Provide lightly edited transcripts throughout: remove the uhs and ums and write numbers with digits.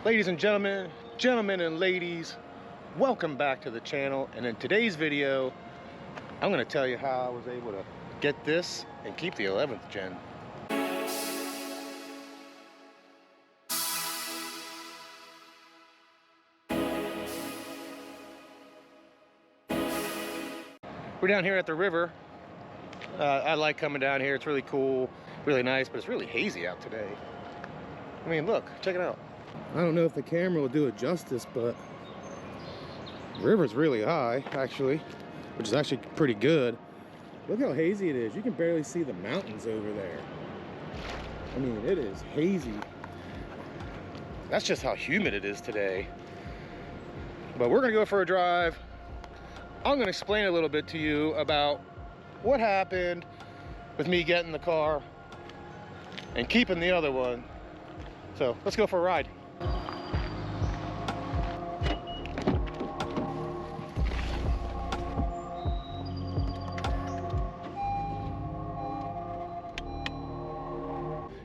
Ladies and gentlemen and ladies, welcome back to the channel. And in today's video, I'm going to tell you how I was able to get this and keep the 11th gen. We're down here at the river. I like coming down here. It's really cool, really nice, but it's really hazy out today. I mean, look, check it out. I don't know if the camera will do it justice, but the river's really high, actually, which is actually pretty good. Look how hazy it is. You can barely see the mountains over there. I mean, it is hazy. That's just how humid it is today. But we're gonna go for a drive. I'm gonna explain a little bit to you about what happened with me getting the car and keeping the other one. So let's go for a ride.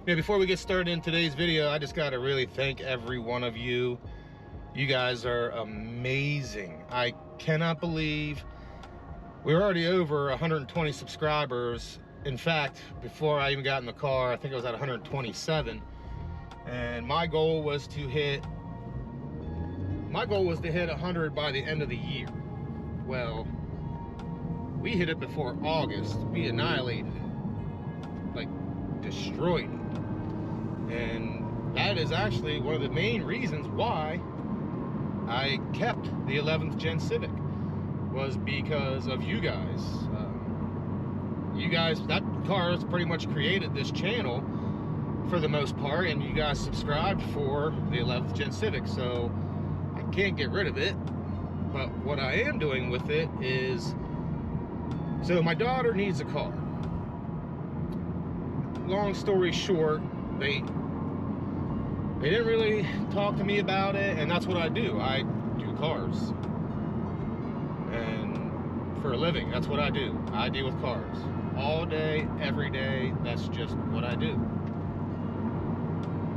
You know, before we get started in today's video, I just gotta really thank every one of you. You guys are amazing. I cannot believe we're already over 120 subscribers. In fact, before I even got in the car, I think I was at 127. And my goal was to hit 100 by the end of the year. Well, we hit it before August. We annihilated it, like destroyed it. And that is actually one of the main reasons why I kept the 11th gen Civic, was because of you guys. You guys, that car has pretty much created this channel for the most part, and you guys subscribed for the 11th gen Civic, so I can't get rid of it. But what I am doing with it is, so my daughter needs a car. Long story short, they didn't really talk to me about it, and that's what I do. I do cars, and for a living, that's what I do. I deal with cars all day, every day. That's just what I do.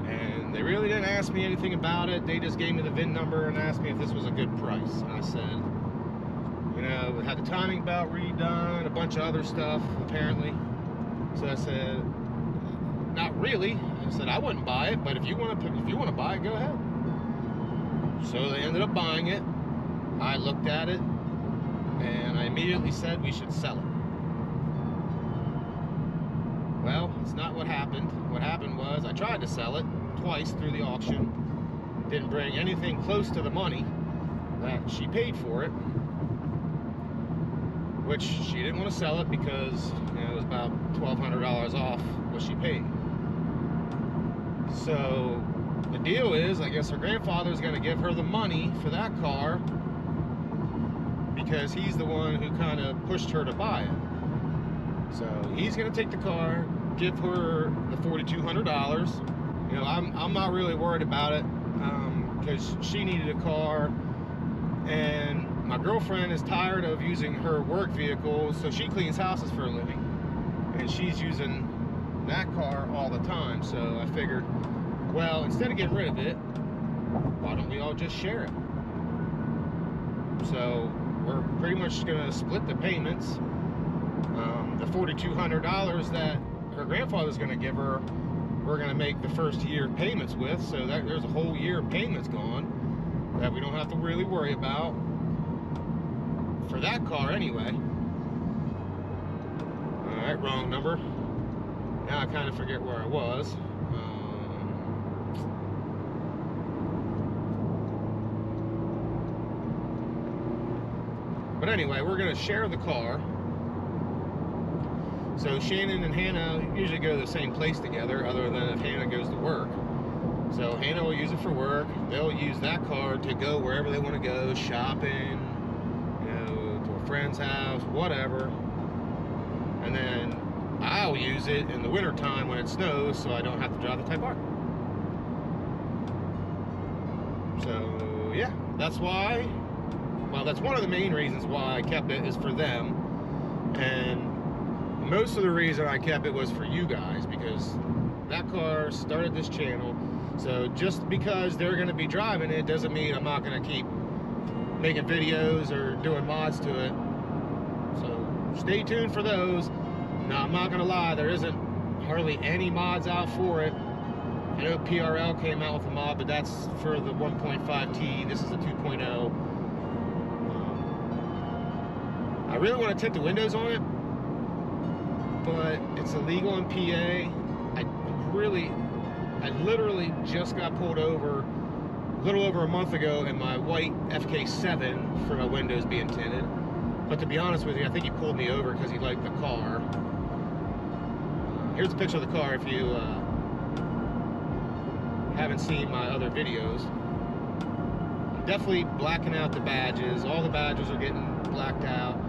And they really didn't ask me anything about it. They just gave me the VIN number and asked me if this was a good price. And I said, you know, it had the timing belt redone, a bunch of other stuff, apparently. So I said, not really. I said, I wouldn't buy it, but if you want to buy it, go ahead. So they ended up buying it. I looked at it, and I immediately said we should sell it. Well, it's not what happened. What happened was I tried to sell it twice through the auction. Didn't bring anything close to the money that she paid for it, which she didn't want to sell it because, you know, it was about $1,200 off what she paid. So the deal is, I guess her grandfather's going to give her the money for that car because he's the one who kind of pushed her to buy it. So he's going to take the car, give her the $4,200. You know, I'm not really worried about it because she needed a car, and my girlfriend is tired of using her work vehicle, so she cleans houses for a living, and she's using that car all the time. So I figured, well, instead of getting rid of it, why don't we all just share it? So we're pretty much gonna split the payments. The $4,200 that her grandfather's gonna give her, we're gonna make the first year payments with, so that there's a whole year of payments gone that we don't have to really worry about for that car anyway. All right, wrong number. Now I kind of forget where I was. But anyway, we're gonna share the car. So Shannon and Hannah usually go to the same place together, other than if Hannah goes to work. use it for work. They'll use that car to go wherever they want to go, shopping, you know, to a friend's house, whatever. And then I'll use it in the wintertime when it snows, so I don't have to drive the Type R. So yeah, that's why. Well, that's one of the main reasons why I kept it, is for them. And most of the reason I kept it was for you guys, because that car started this channel. So just because they're going to be driving it doesn't mean I'm not going to keep making videos or doing mods to it. So stay tuned for those. Now, I'm not going to lie, there isn't hardly any mods out for it. I know PRL came out with a mod, but that's for the 1.5T. This is a 2.0. I really want to tint the windows on it, but it's illegal in PA. I literally just got pulled over a little over a month ago in my white FK7 for my windows being tinted. But to be honest with you, I think he pulled me over because he liked the car. Here's a picture of the car if you haven't seen my other videos. I'm definitely blacking out the badges. All the badges are getting blacked out.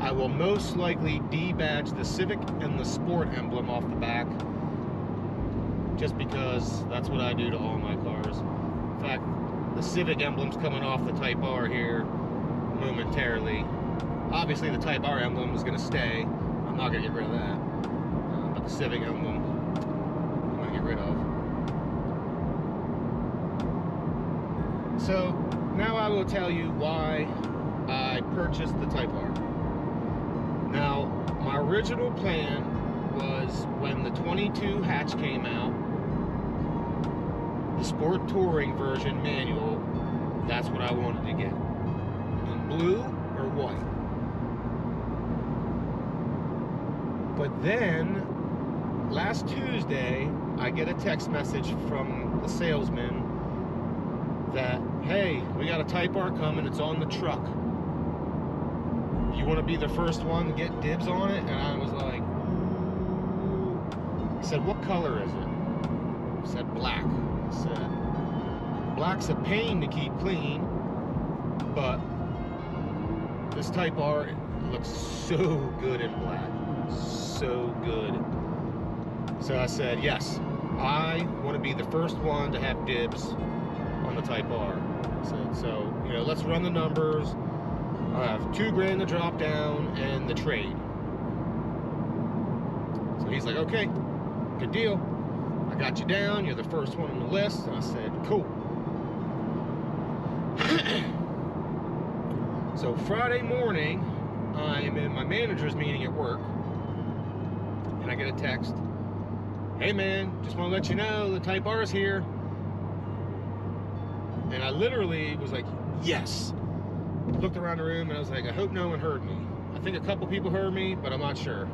I will most likely debadge the Civic and the Sport emblem off the back, just because that's what I do to all my cars. In fact, the Civic emblem's coming off the Type R here momentarily. Obviously the Type R emblem is going to stay. I'm not going to get rid of that. But the Civic emblem I'm going to get rid of. So now I will tell you why I purchased the Type R. Now, my original plan was, when the 22 hatch came out, the Sport Touring version manual, that's what I wanted to get. In blue or white. But then, last Tuesday, I get a text message from the salesman that, hey, we got a Type R coming, it's on the truck. You want to be the first one to get dibs on it? And I was like, ooh. He said, what color is it? I said, black. I said, black's a pain to keep clean, but this Type R looks so good in black. So good. So I said, yes, I want to be the first one to have dibs on the Type R. I said, so, you know, let's run the numbers. I have $2 grand to drop down and the trade. So he's like, okay, good deal. I got you down. You're the first one on the list. And I said, cool. So Friday morning, I'm in my manager's meeting at work, and I get a text. Hey man, just want to let you know the Type R is here. And I literally was like, yes. Looked around the room and I was like, I hope no one heard me. I think a couple people heard me, but I'm not sure.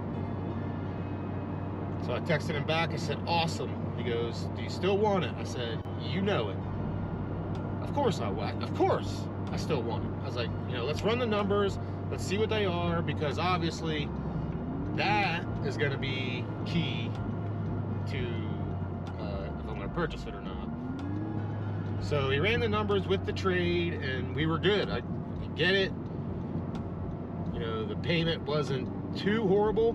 So I texted him back. I said, awesome. He goes, do you still want it? I said, you know it. Of course I want. Of course I still want it. I was like, you know, let's run the numbers. Let's see what they are, because obviously that is going to be key to if I'm going to purchase it or not. So he ran the numbers with the trade and we were good. I get it. You know, the payment wasn't too horrible.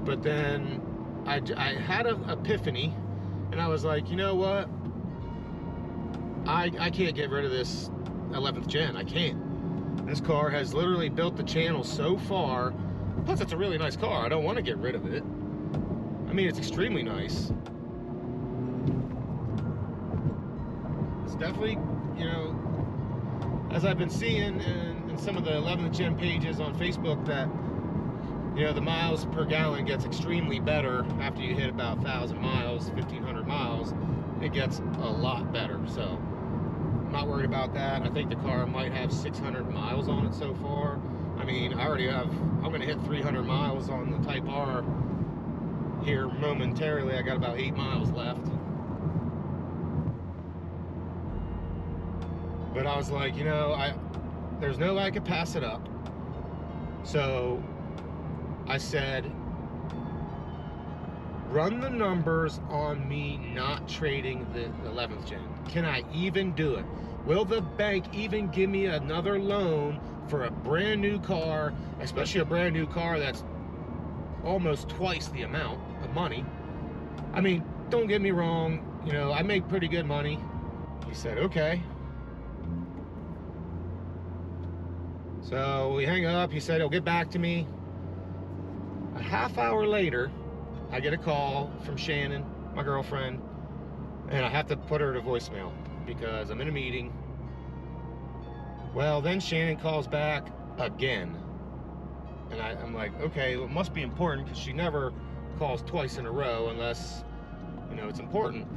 But then I had an epiphany and I was like, you know what? I can't get rid of this 11th gen. I can't. This car has literally built the channel so far. Plus, it's a really nice car. I don't want to get rid of it. I mean, it's extremely nice. It's definitely, you know, as I've been seeing in some of the 11th gen pages on Facebook, that, you know, the miles per gallon gets extremely better after you hit about 1,000 miles, 1,500 miles. It gets a lot better. So I'm not worried about that. I think the car might have 600 miles on it so far. I mean, I already have, I'm going to hit 300 miles on the Type R here momentarily. I got about 8 miles left. But I was like, you know, there's no way I could pass it up. So I said, run the numbers on me not trading the 11th gen. Can I even do it? Will the bank even give me another loan for a brand new car, especially a brand new car that's almost twice the amount of money? I mean, don't get me wrong, you know, I make pretty good money. He said, okay. So we hang up. He said he'll get back to me. A half hour later, I get a call from Shannon, my girlfriend, and I have to put her to voicemail because I'm in a meeting. Well, then Shannon calls back again. And I'm like, okay, well, it must be important because she never calls twice in a row unless, you know, it's important.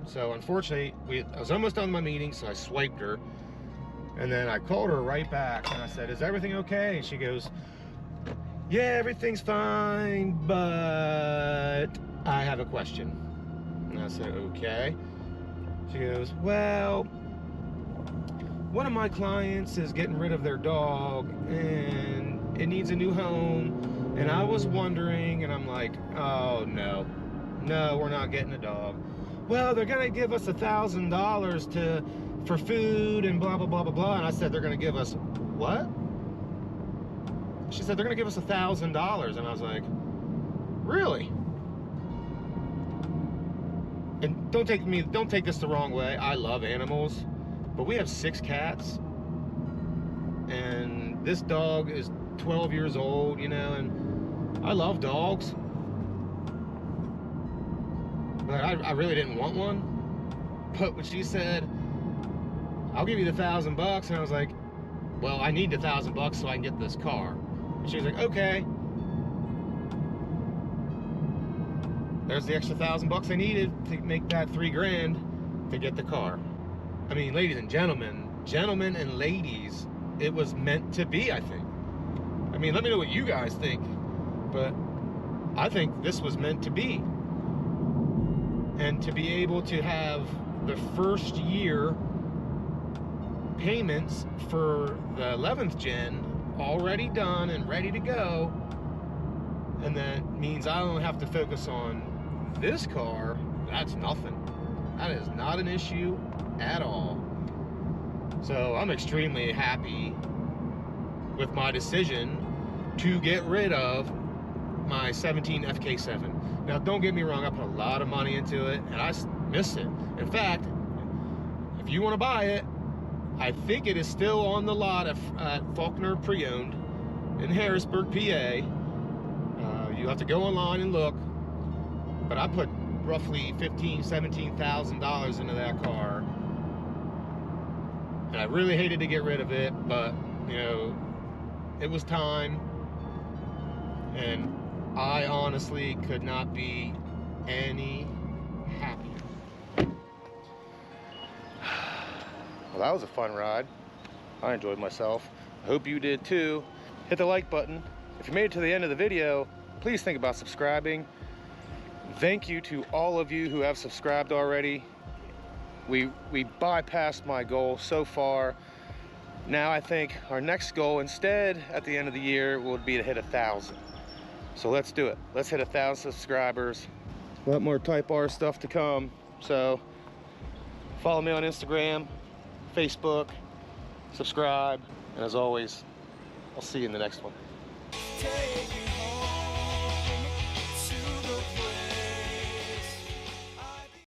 So unfortunately, I was almost done with my meeting, so I swiped her. And then I called her right back and I said, is everything okay? And she goes, yeah, everything's fine, but I have a question. And I said, okay. She goes, well, one of my clients is getting rid of their dog and it needs a new home. And I was wondering, and I'm like, oh no, we're not getting a dog. Well, they're gonna give us $1,000 for food and blah, blah, blah, blah, blah. And I said, they're gonna give us what? She said, they're gonna give us $1,000. And I was like, really? And don't take this the wrong way. I love animals, but we have 6 cats. And this dog is 12 years old, you know, and I love dogs. But I really didn't want one. But when she said, I'll give you the $1,000, and I was like, well, I need the $1,000 so I can get this car. And she was like, okay. There's the extra $1,000 I needed to make that $3 grand to get the car. I mean, ladies and gentlemen and ladies, it was meant to be, I think. I mean, let me know what you guys think, but I think this was meant to be. And to be able to have the first year payments for the 11th gen already done and ready to go, and that means I don't have to focus on this car. That's nothing. That is not an issue at all. So I'm extremely happy with my decision to get rid of my 17 FK7. Now, don't get me wrong, I put a lot of money into it, and I miss it. In fact, if you want to buy it, I think it is still on the lot at Faulkner Pre-Owned in Harrisburg, PA. You have to go online and look, but I put roughly $15,000, $17,000 into that car, and I really hated to get rid of it, but, you know, it was time, and I honestly could not be any happier. Well, that was a fun ride. I enjoyed myself. I hope you did too. Hit the like button. If you made it to the end of the video, please think about subscribing. Thank you to all of you who have subscribed already. We bypassed my goal so far. Now I think our next goal instead at the end of the year would be to hit 1,000. So let's do it. Let's hit 1,000 subscribers. A lot more Type R stuff to come. So follow me on Instagram, Facebook, subscribe, and as always, I'll see you in the next one.